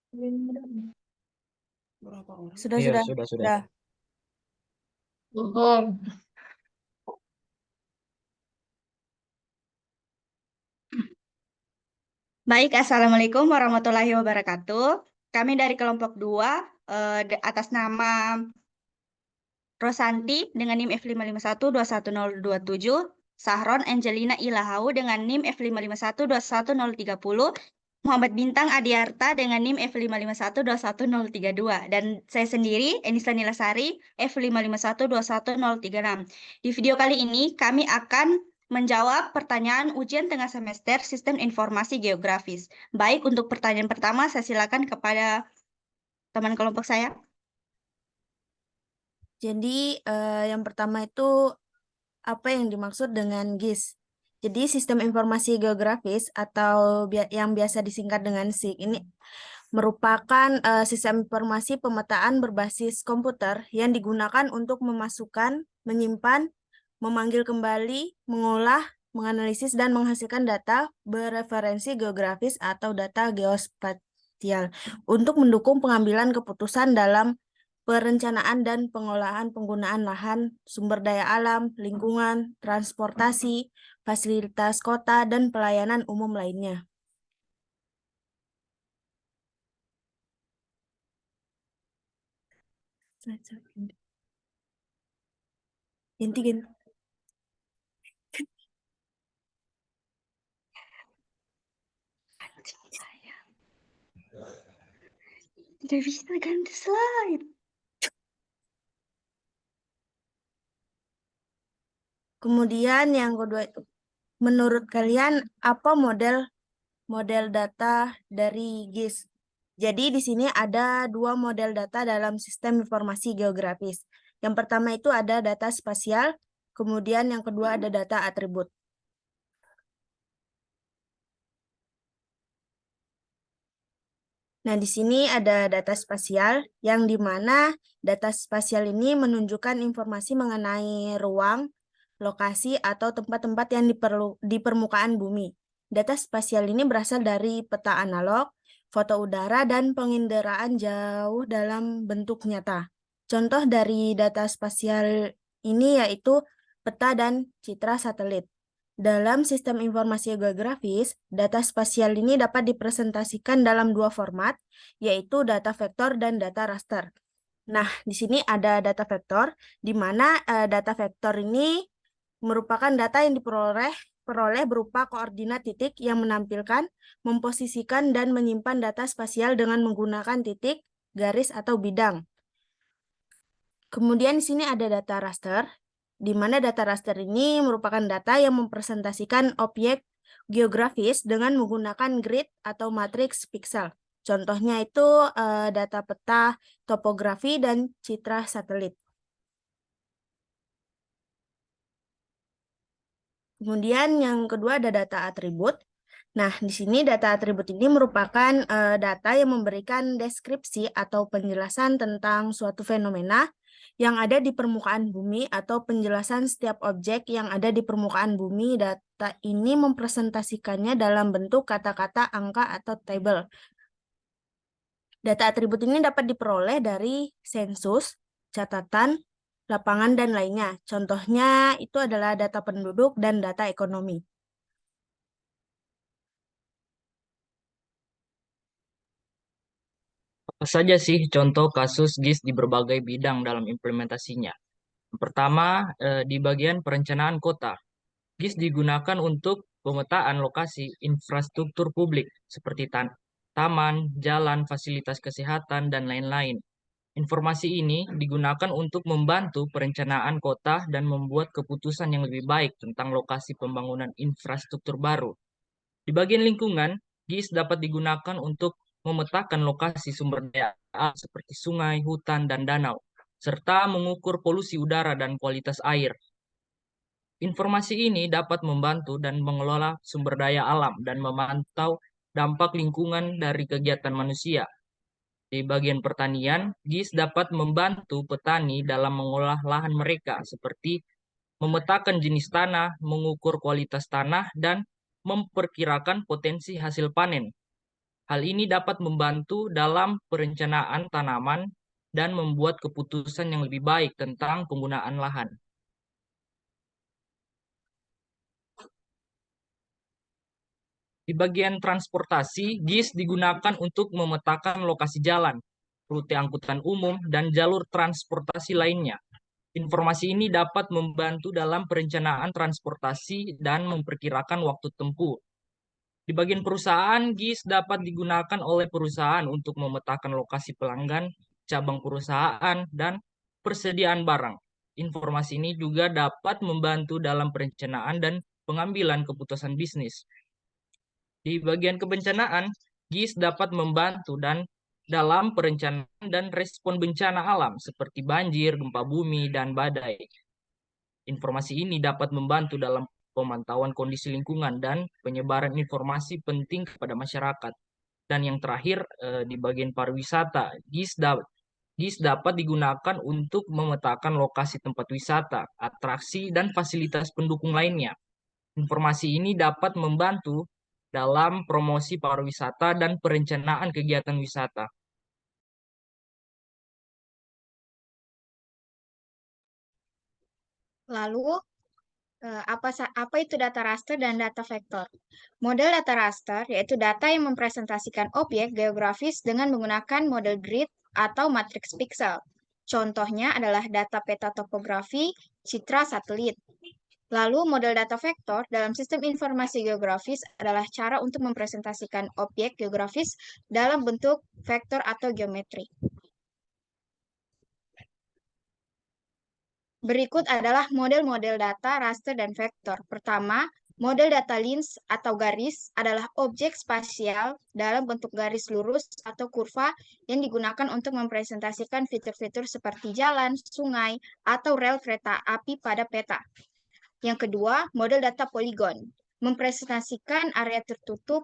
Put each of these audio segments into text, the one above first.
Berapa orang? Sudah, Iya, sudah. sudah. Sudah. Bohong. Baik, Assalamualaikum warahmatullahi wabarakatuh. Kami dari kelompok 2, atas nama Rosanti dengan NIM F551-21027, Sahron Angelina Ilahau dengan NIM F551-21030, Muhammad Bintang Adiarta dengan NIM F551-21032, dan saya sendiri, Enisa Nilasari, F551-21036. Di video kali ini, kami akan menjawab pertanyaan ujian tengah semester Sistem Informasi Geografis. Baik, untuk pertanyaan pertama, saya silakan kepada teman kelompok saya. Jadi, yang pertama itu apa yang dimaksud dengan GIS? Jadi, Sistem Informasi Geografis atau yang biasa disingkat dengan SIG ini merupakan sistem informasi pemetaan berbasis komputer yang digunakan untuk memasukkan, menyimpan, memanggil kembali, mengolah, menganalisis, dan menghasilkan data bereferensi geografis atau data geospasial untuk mendukung pengambilan keputusan dalam perencanaan dan pengolahan penggunaan lahan, sumber daya alam, lingkungan, transportasi, fasilitas kota, dan pelayanan umum lainnya. Ganti. Tidak bisa ganti slide. Kemudian yang kedua itu, menurut kalian apa model data dari GIS? Jadi di sini ada dua model data dalam sistem informasi geografis. Yang pertama itu ada data spasial, kemudian yang kedua ada data atribut. Nah, di sini ada data spasial, yang di mana data spasial ini menunjukkan informasi mengenai ruang, lokasi, atau tempat-tempat yang di permukaan bumi. Data spasial ini berasal dari peta analog, foto udara, dan penginderaan jauh dalam bentuk nyata. Contoh dari data spasial ini yaitu peta dan citra satelit. Dalam sistem informasi geografis, data spasial ini dapat dipresentasikan dalam dua format, yaitu data vektor dan data raster. Nah, di sini ada data vektor, di mana data vektor ini merupakan data yang diperoleh berupa koordinat titik yang menampilkan, memposisikan, dan menyimpan data spasial dengan menggunakan titik, garis, atau bidang. Kemudian di sini ada data raster, di mana data raster ini merupakan data yang mempresentasikan objek geografis dengan menggunakan grid atau matriks piksel. Contohnya itu data peta, topografi, dan citra satelit. Kemudian yang kedua ada data atribut. Nah, di sini data atribut ini merupakan data yang memberikan deskripsi atau penjelasan tentang suatu fenomena yang ada di permukaan bumi atau penjelasan setiap objek yang ada di permukaan bumi. Data ini mempresentasikannya dalam bentuk kata-kata, angka, atau tabel. Data atribut ini dapat diperoleh dari sensus, catatan, lapangan, dan lainnya. Contohnya itu adalah data penduduk dan data ekonomi. Apa saja sih contoh kasus GIS di berbagai bidang dalam implementasinya? Yang pertama, di bagian perencanaan kota. GIS digunakan untuk pemetaan lokasi infrastruktur publik seperti taman, jalan, fasilitas kesehatan, dan lain-lain. Informasi ini digunakan untuk membantu perencanaan kota dan membuat keputusan yang lebih baik tentang lokasi pembangunan infrastruktur baru. Di bagian lingkungan, GIS dapat digunakan untuk memetakan lokasi sumber daya alam seperti sungai, hutan, dan danau, serta mengukur polusi udara dan kualitas air. Informasi ini dapat membantu dan mengelola sumber daya alam dan memantau dampak lingkungan dari kegiatan manusia. Di bagian pertanian, GIS dapat membantu petani dalam mengolah lahan mereka, seperti memetakan jenis tanah, mengukur kualitas tanah, dan memperkirakan potensi hasil panen. Hal ini dapat membantu dalam perencanaan tanaman dan membuat keputusan yang lebih baik tentang penggunaan lahan. Di bagian transportasi, GIS digunakan untuk memetakan lokasi jalan, rute angkutan umum, dan jalur transportasi lainnya. Informasi ini dapat membantu dalam perencanaan transportasi dan memperkirakan waktu tempuh. Di bagian perusahaan, GIS dapat digunakan oleh perusahaan untuk memetakan lokasi pelanggan, cabang perusahaan, dan persediaan barang. Informasi ini juga dapat membantu dalam perencanaan dan pengambilan keputusan bisnis. Di bagian kebencanaan, GIS dapat membantu dalam perencanaan dan respon bencana alam seperti banjir, gempa bumi, dan badai. Informasi ini dapat membantu dalam pemantauan kondisi lingkungan dan penyebaran informasi penting kepada masyarakat. Dan yang terakhir, di bagian pariwisata, GIS dapat digunakan untuk memetakan lokasi tempat wisata, atraksi, dan fasilitas pendukung lainnya. Informasi ini dapat membantu dalam promosi pariwisata dan perencanaan kegiatan wisata. Lalu, apa itu data raster dan data vektor? Model data raster yaitu data yang mempresentasikan objek geografis dengan menggunakan model grid atau matriks pixel. Contohnya adalah data peta topografi, citra satelit. Lalu, model data vektor dalam sistem informasi geografis adalah cara untuk mempresentasikan objek geografis dalam bentuk vektor atau geometri. Berikut adalah model-model data raster dan vektor. Pertama, model data lines atau garis adalah objek spasial dalam bentuk garis lurus atau kurva yang digunakan untuk mempresentasikan fitur-fitur seperti jalan, sungai, atau rel kereta api pada peta. Yang kedua, model data poligon mempresentasikan area tertutup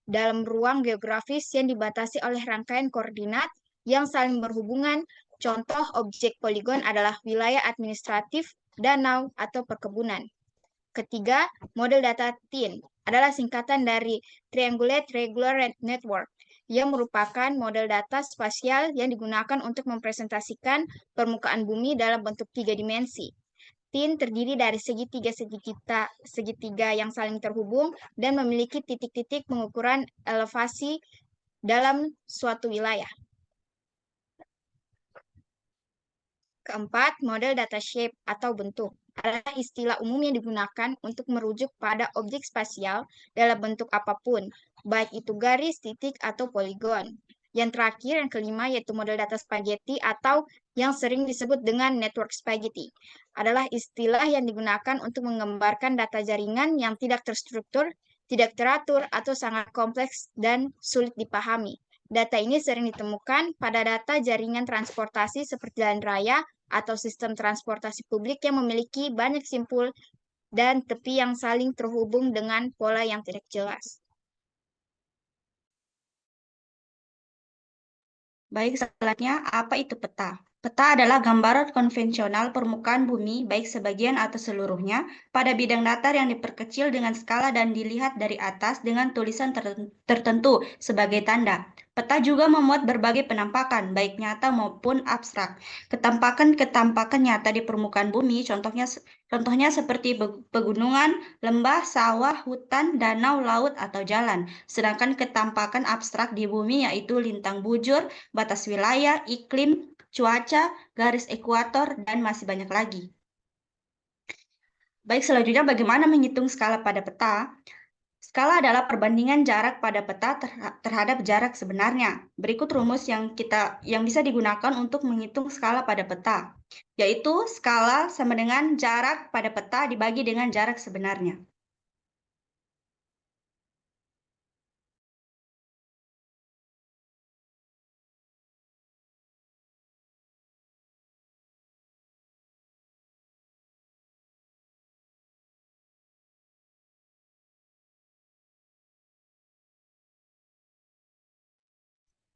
dalam ruang geografis yang dibatasi oleh rangkaian koordinat yang saling berhubungan. Contoh objek poligon adalah wilayah administratif, danau, atau perkebunan. Ketiga, model data TIN adalah singkatan dari Triangulate Regular Network, yang merupakan model data spasial yang digunakan untuk mempresentasikan permukaan bumi dalam bentuk 3 dimensi. TIN terdiri dari segitiga yang saling terhubung dan memiliki titik-titik pengukuran elevasi dalam suatu wilayah. Keempat, model data shape atau bentuk adalah istilah umum yang digunakan untuk merujuk pada objek spasial dalam bentuk apapun, baik itu garis, titik, atau poligon. Yang terakhir, yang kelima, yaitu model data spaghetti atau yang sering disebut dengan network spaghetti, adalah istilah yang digunakan untuk menggambarkan data jaringan yang tidak terstruktur, tidak teratur, atau sangat kompleks dan sulit dipahami. Data ini sering ditemukan pada data jaringan transportasi seperti jalan raya atau sistem transportasi publik yang memiliki banyak simpul dan tepi yang saling terhubung dengan pola yang tidak jelas. Baik, selanjutnya, apa itu peta? Peta adalah gambaran konvensional permukaan bumi, baik sebagian atau seluruhnya, pada bidang datar yang diperkecil dengan skala dan dilihat dari atas dengan tulisan tertentu sebagai tanda. Peta juga memuat berbagai penampakan, baik nyata maupun abstrak. Ketampakan nyata di permukaan bumi, contohnya seperti pegunungan, lembah, sawah, hutan, danau, laut, atau jalan. Sedangkan ketampakan abstrak di bumi yaitu lintang bujur, batas wilayah, iklim, cuaca, garis ekuator, dan masih banyak lagi. Baik, selanjutnya bagaimana menghitung skala pada peta? Skala adalah perbandingan jarak pada peta terhadap jarak sebenarnya. Berikut rumus yang bisa digunakan untuk menghitung skala pada peta, yaitu skala sama dengan jarak pada peta dibagi dengan jarak sebenarnya.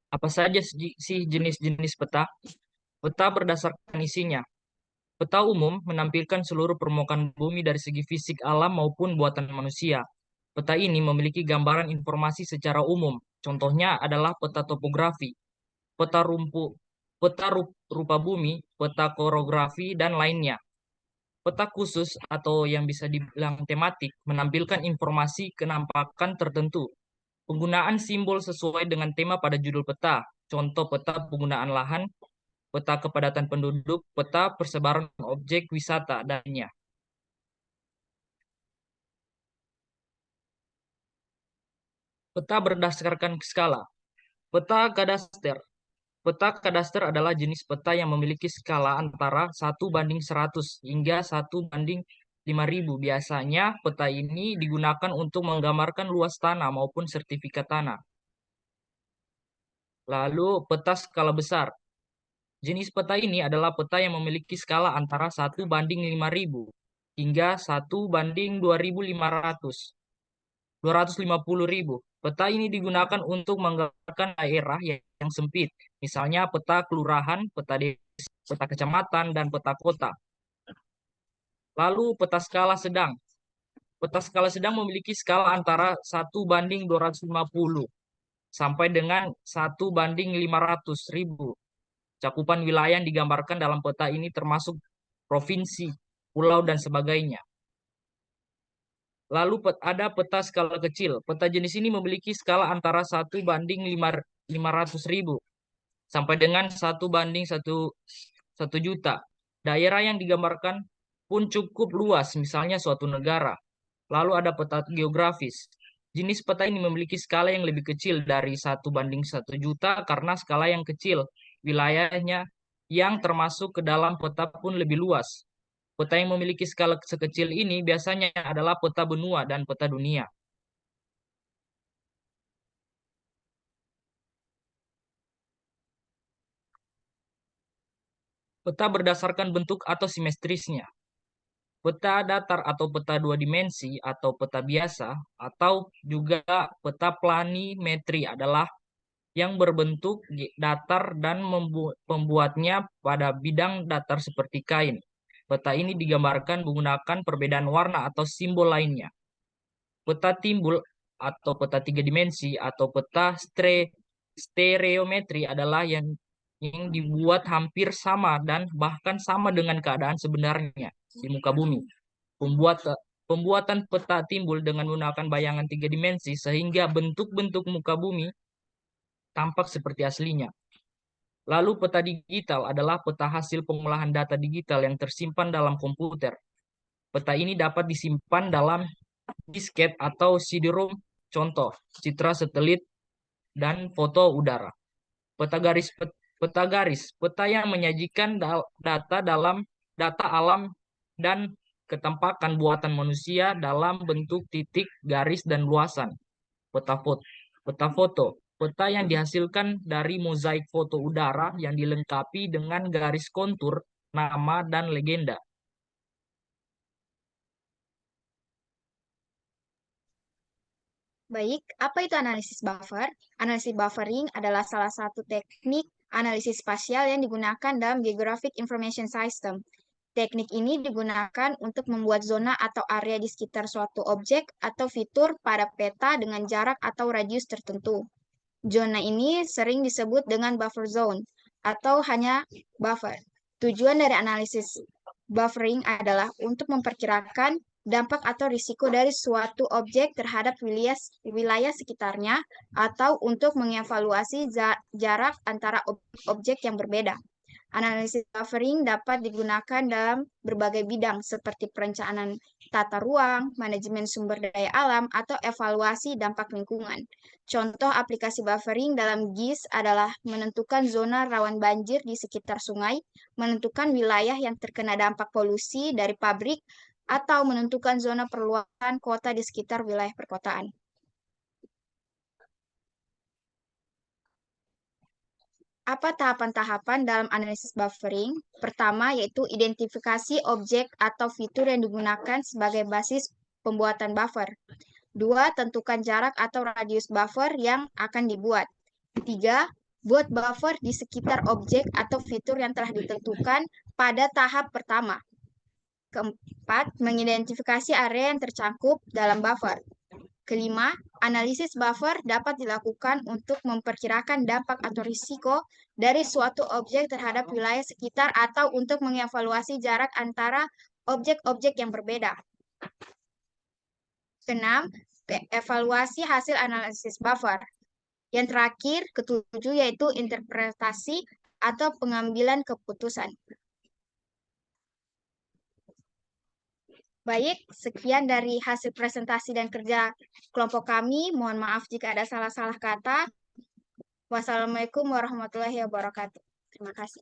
Apa saja sih jenis-jenis peta? Peta berdasarkan isinya. Peta umum menampilkan seluruh permukaan bumi dari segi fisik alam maupun buatan manusia. Peta ini memiliki gambaran informasi secara umum. Contohnya adalah peta topografi, peta rupa bumi, peta korografi, dan lainnya. Peta khusus atau yang bisa dibilang tematik menampilkan informasi kenampakan tertentu. Penggunaan simbol sesuai dengan tema pada judul peta. Contoh peta penggunaan lahan, peta kepadatan penduduk, peta persebaran objek wisata, dan lainnya. Peta berdasarkan skala. Peta kadaster. Peta kadaster adalah jenis peta yang memiliki skala antara 1:100 hingga 1:5000. Biasanya peta ini digunakan untuk menggambarkan luas tanah maupun sertifikat tanah. Lalu peta skala besar. Jenis peta ini adalah peta yang memiliki skala antara 1:5000 hingga 1:250.000. Peta ini digunakan untuk menggambarkan daerah yang sempit, misalnya peta kelurahan, peta desa, peta kecamatan, dan peta kota. Lalu peta skala sedang. Peta skala sedang memiliki skala antara 1:250 sampai dengan 1:500.000. Cakupan wilayah yang digambarkan dalam peta ini termasuk provinsi, pulau, dan sebagainya. Lalu ada peta skala kecil. Peta jenis ini memiliki skala antara 1:500.000 sampai dengan 1:1 juta. Daerah yang digambarkan pun cukup luas, misalnya suatu negara. Lalu ada peta geografis. Jenis peta ini memiliki skala yang lebih kecil dari 1:1 juta karena skala yang kecil. Wilayahnya yang termasuk ke dalam peta pun lebih luas. Peta yang memiliki skala sekecil ini biasanya adalah peta benua dan peta dunia. Peta berdasarkan bentuk atau simetrisnya. Peta datar atau peta dua dimensi atau peta biasa atau juga peta planimetri adalah yang berbentuk datar dan pembuatnya pada bidang datar seperti kain. Peta ini digambarkan menggunakan perbedaan warna atau simbol lainnya. Peta timbul atau peta tiga dimensi atau peta stereometri adalah yang dibuat hampir sama dan bahkan sama dengan keadaan sebenarnya di muka bumi. Pembuatan peta timbul dengan menggunakan bayangan tiga dimensi sehingga bentuk-bentuk muka bumi tampak seperti aslinya. Lalu peta digital adalah peta hasil pengolahan data digital yang tersimpan dalam komputer. Peta ini dapat disimpan dalam disket atau CD-ROM, contoh citra satelit dan foto udara. Peta garis, peta yang menyajikan data alam dan ketempakan buatan manusia dalam bentuk titik, garis, dan luasan. Peta foto, peta yang dihasilkan dari mozaik foto udara yang dilengkapi dengan garis kontur, nama, dan legenda. Baik, apa itu analisis buffer? Analisis buffering adalah salah satu teknik analisis spasial yang digunakan dalam Geographic Information System. Teknik ini digunakan untuk membuat zona atau area di sekitar suatu objek atau fitur pada peta dengan jarak atau radius tertentu. Zona ini sering disebut dengan buffer zone atau hanya buffer. Tujuan dari analisis buffering adalah untuk memperkirakan dampak atau risiko dari suatu objek terhadap wilayah sekitarnya atau untuk mengevaluasi jarak antara objek yang berbeda. Analisis buffering dapat digunakan dalam berbagai bidang seperti perencanaan tata ruang, manajemen sumber daya alam, atau evaluasi dampak lingkungan. Contoh aplikasi buffering dalam GIS adalah menentukan zona rawan banjir di sekitar sungai, menentukan wilayah yang terkena dampak polusi dari pabrik, atau menentukan zona perluasan kota di sekitar wilayah perkotaan. Apa tahapan-tahapan dalam analisis buffering? Pertama, yaitu identifikasi objek atau fitur yang digunakan sebagai basis pembuatan buffer. 2, tentukan jarak atau radius buffer yang akan dibuat. 3, buat buffer di sekitar objek atau fitur yang telah ditentukan pada tahap pertama. Keempat, mengidentifikasi area yang tercakup dalam buffer. Kelima, analisis buffer dapat dilakukan untuk memperkirakan dampak atau risiko dari suatu objek terhadap wilayah sekitar atau untuk mengevaluasi jarak antara objek-objek yang berbeda. Keenam, evaluasi hasil analisis buffer. Yang terakhir, ketujuh, yaitu interpretasi atau pengambilan keputusan. Baik, sekian dari hasil presentasi dan kerja kelompok kami. Mohon maaf jika ada salah-salah kata. Wassalamualaikum warahmatullahi wabarakatuh. Terima kasih.